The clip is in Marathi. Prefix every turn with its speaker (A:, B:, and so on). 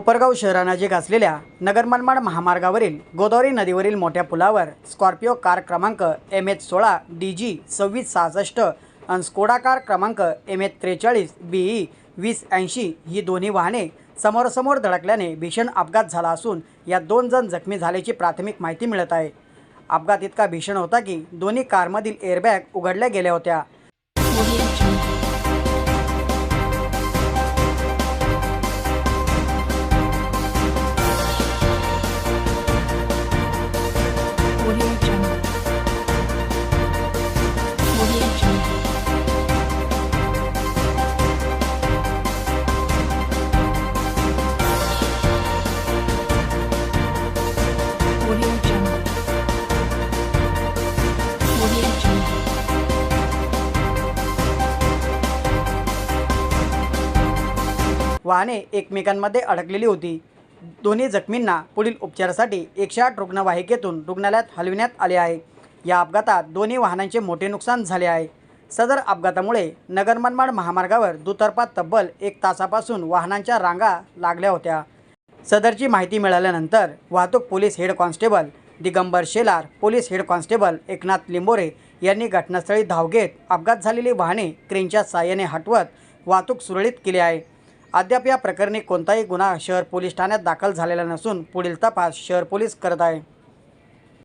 A: कोपरगाव शहरानजीक असलेल्या नगर मनमाड महामार्गावरील गोदावरी नदीवरील मोठ्या पुलावर स्कॉर्पिओ कार क्रमांक MH16 DG 2666 आणि स्कोडा कार क्रमांक MH43 BE 2080 ही दोन्ही वाहने समोरासमोर धडकल्याने भीषण अपघात झाला असून या 2 जण जखमी झाल्याची प्राथमिक माहिती मिळत आहे। अपघात इतका भीषण होता की दोन्ही कारमधील एअरबॅग उघडल्या गेल्या होत्या। वाहने एकमेकांमध्ये अडकलेली होती। दोन्ही जखमींना पुढील उपचारासाठी 108 रुग्णवाहिकेतून रुग्णालयात हलविण्यात आले आहे। या अपघातात दोन्ही वाहनांचे मोठे नुकसान झाले आहे। सदर अपघातामुळे नगर मनमाड महामार्गावर दुतर्फा तब्बल 1 तासापासून वाहनांच्या रांगा लागल्या होत्या। सदरची माहिती मिळाल्यानंतर वाहतूक police head constable Digambar Shelar, police head constable Eknath Limbore यांनी घटनास्थळी धाव घेत अपघात झालेली वाहने क्रेनच्या साहाय्याने हटवत वाहतूक सुरळीत केली आहे। अद्याप या प्रकरणी कोणताही गुन्हा शहर पोलीस ठाण्यात दाखल झालेला नसून पुढील तपास शहर पोलीस करत आहे।